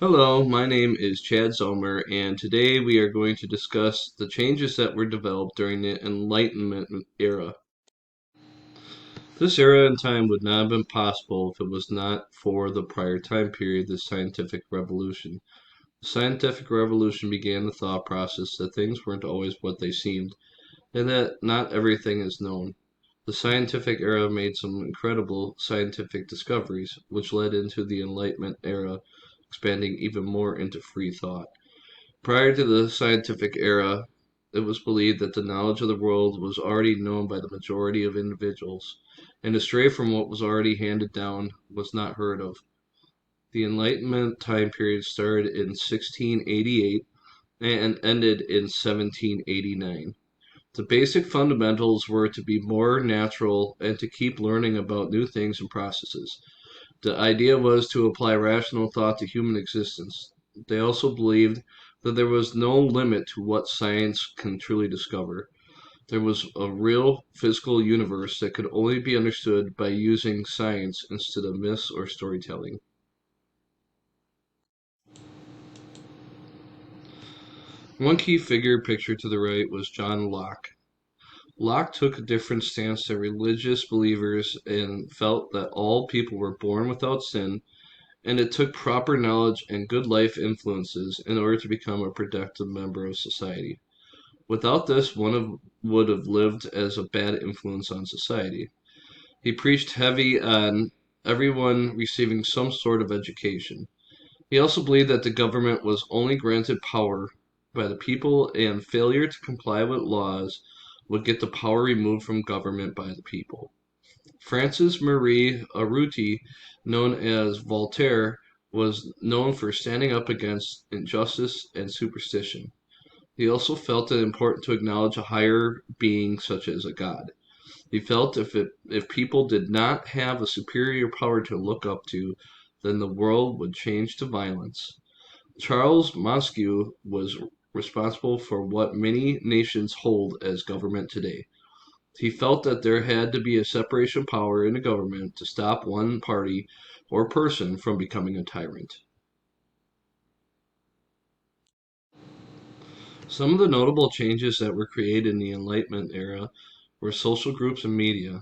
Hello, my name is Chad Zomer, and today we are going to discuss the changes that were developed during the Enlightenment era. This era in time would not have been possible if it was not for the prior time period, the scientific revolution. The scientific revolution began the thought process that things weren't always what they seemed, and that not everything is known. The scientific era made some incredible scientific discoveries, which led into the Enlightenment era, expanding even more into free thought. Prior to the scientific era, it was believed that the knowledge of the world was already known by the majority of individuals, and to stray from what was already handed down was not heard of. The Enlightenment time period started in 1688 and ended in 1789. The basic fundamentals were to be more natural and to keep learning about new things and processes. The idea was to apply rational thought to human existence. They also believed that there was no limit to what science can truly discover. There was a real physical universe that could only be understood by using science instead of myths or storytelling. One key figure pictured to the right was John Locke. Locke took a different stance than religious believers and felt that all people were born without sin, and it took proper knowledge and good life influences in order to become a productive member of society. Without this, would have lived as a bad influence on society. He preached heavy on everyone receiving some sort of education. He also believed that the government was only granted power by the people, and failure to comply with laws would get the power removed from government by the people. Francis Marie Arrouti, known as Voltaire, was known for standing up against injustice and superstition. He also felt it important to acknowledge a higher being such as a god. He felt if people did not have a superior power to look up to, then the world would change to violence. Charles Montesquieu was responsible for what many nations hold as government today. He felt that there had to be a separation of power in the government to stop one party or person from becoming a tyrant. Some of the notable changes that were created in the Enlightenment era were social groups and media.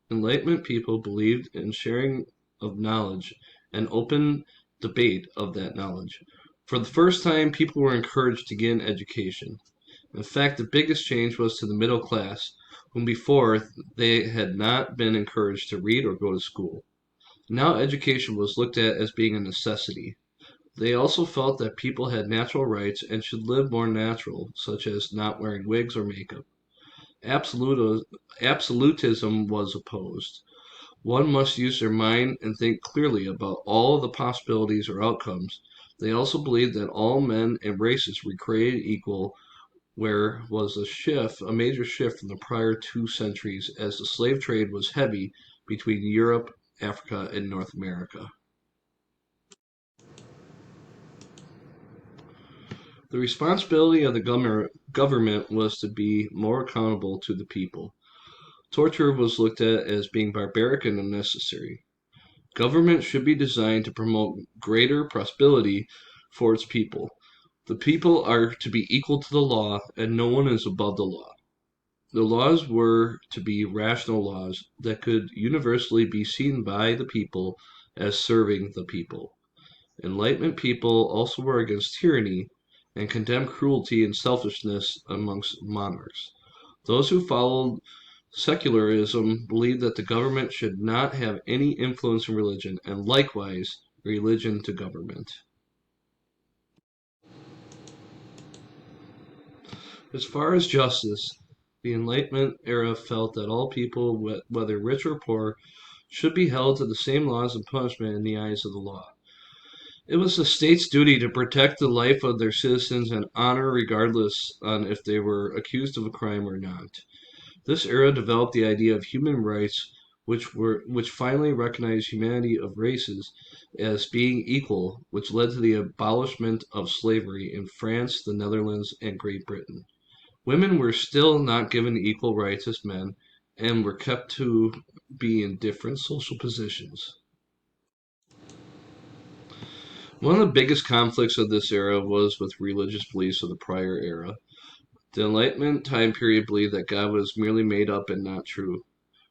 Enlightenment people believed in sharing of knowledge and open debate of that knowledge. For the first time, people were encouraged to get an education. In fact, the biggest change was to the middle class, whom before they had not been encouraged to read or go to school. Now education was looked at as being a necessity. They also felt that people had natural rights and should live more natural, such as not wearing wigs or makeup. Absolutism was opposed. One must use their mind and think clearly about all of the possibilities or outcomes. They also believed that all men and races were created equal, where was a major shift from the prior 2 centuries, as the slave trade was heavy between Europe, Africa, and North America. The responsibility of the government was to be more accountable to the people. Torture was looked at as being barbaric and unnecessary. Government should be designed to promote greater prosperity for its people. The people are to be equal to the law, and no one is above the law. The laws were to be rational laws that could universally be seen by the people as serving the people. Enlightenment people also were against tyranny and condemned cruelty and selfishness amongst monarchs. Those who followed secularism believed that the government should not have any influence in religion, and likewise, religion to government. As far as justice, the Enlightenment era felt that all people, whether rich or poor, should be held to the same laws and punishment in the eyes of the law. It was the state's duty to protect the life of their citizens and honor regardless on if they were accused of a crime or not. This era developed the idea of human rights, which finally recognized humanity of races as being equal, which led to the abolishment of slavery in France, the Netherlands, and Great Britain. Women were still not given equal rights as men and were kept to be in different social positions. One of the biggest conflicts of this era was with religious beliefs of the prior era. The Enlightenment time period believed that God was merely made up and not true.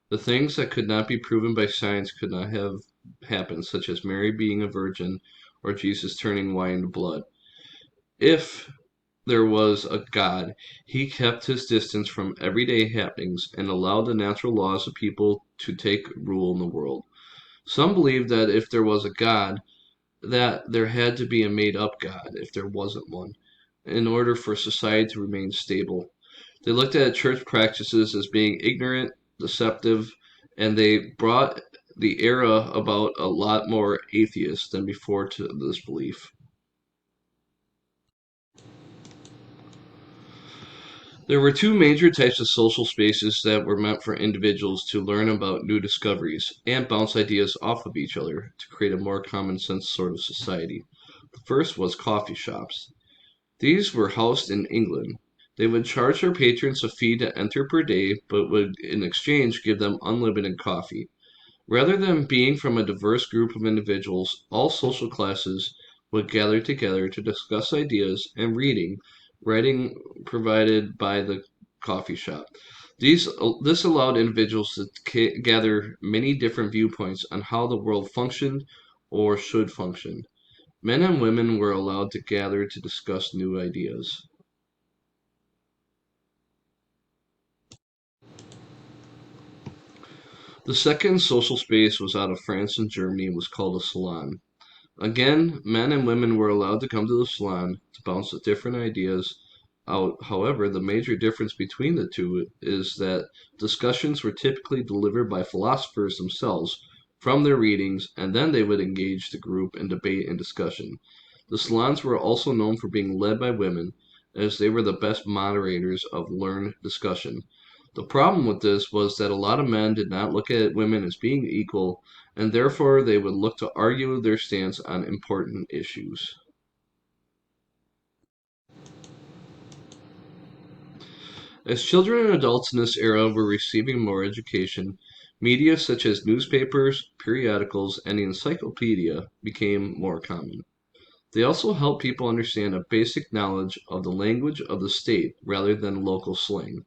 The things that could not be proven by science could not have happened, such as Mary being a virgin or Jesus turning wine to blood. If there was a God, he kept his distance from everyday happenings and allowed the natural laws of people to take rule in the world. Some believed that if there was a God, that there had to be a made up God if there wasn't one, in order for society to remain stable. They looked at church practices as being ignorant, deceptive, and they brought the era about a lot more atheists than before to this belief. There were two major types of social spaces that were meant for individuals to learn about new discoveries and bounce ideas off of each other to create a more common sense sort of society. The first was coffee shops. These were housed in England. They would charge their patrons a fee to enter per day, but would in exchange give them unlimited coffee. Rather than being from a diverse group of individuals, all social classes would gather together to discuss ideas and writing provided by the coffee shop. This allowed individuals to gather many different viewpoints on how the world functioned or should function. Men and women were allowed to gather to discuss new ideas. The second social space was out of France and Germany and was called a salon. Again, men and women were allowed to come to the salon to bounce different ideas out. However, the major difference between the two is that discussions were typically delivered by philosophers themselves from their readings, and then they would engage the group in debate and discussion. The salons were also known for being led by women, as they were the best moderators of learned discussion. The problem with this was that a lot of men did not look at women as being equal, and therefore they would look to argue their stance on important issues. As children and adults in this era were receiving more education, media such as newspapers, periodicals, and the encyclopedia became more common. They also helped people understand a basic knowledge of the language of the state rather than local slang.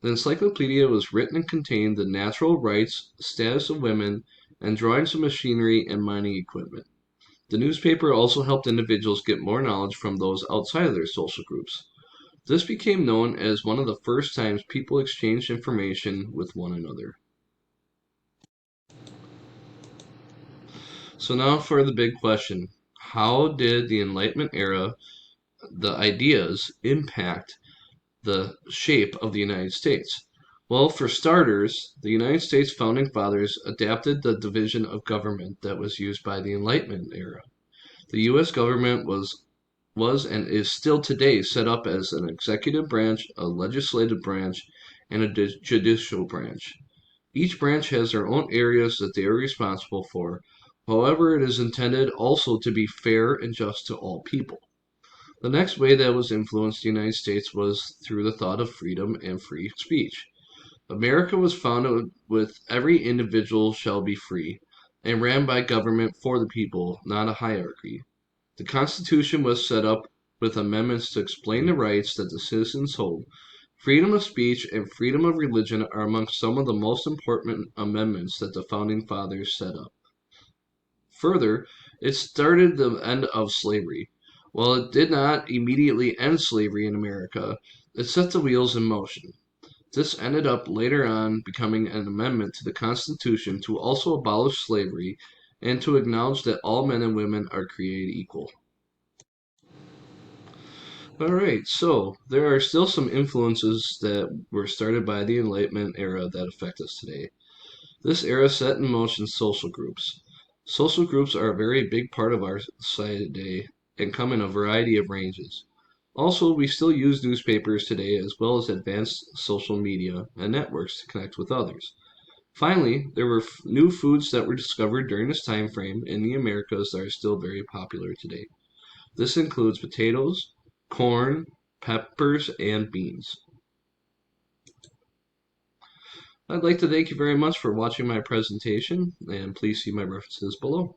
The encyclopedia was written and contained the natural rights, status of women, and drawings of machinery and mining equipment. The newspaper also helped individuals get more knowledge from those outside of their social groups. This became known as one of the first times people exchanged information with one another. So now for the big question. How did the Enlightenment era, the ideas, impact the shape of the United States? Well, for starters, the United States founding fathers adapted the division of government that was used by the Enlightenment era. The U.S. government was and is still today set up as an executive branch, a legislative branch, and a judicial branch. Each branch has their own areas that they are responsible for. However, it is intended also to be fair and just to all people. The next way that was influenced the United States was through the thought of freedom and free speech. America was founded with every individual shall be free, and ran by government for the people, not a hierarchy. The Constitution was set up with amendments to explain the rights that the citizens hold. Freedom of speech and freedom of religion are among some of the most important amendments that the founding fathers set up. Further, it started the end of slavery. While it did not immediately end slavery in America, it set the wheels in motion. This ended up later on becoming an amendment to the Constitution to also abolish slavery and to acknowledge that all men and women are created equal. All right, so there are still some influences that were started by the Enlightenment era that affect us today. This era set in motion social groups. Social groups are a very big part of our society today and come in a variety of ranges. Also, we still use newspapers today as well as advanced social media and networks to connect with others. Finally, there were new foods that were discovered during this time frame in the Americas that are still very popular today. This includes potatoes, corn, peppers, and beans. I'd like to thank you very much for watching my presentation, and please see my references below.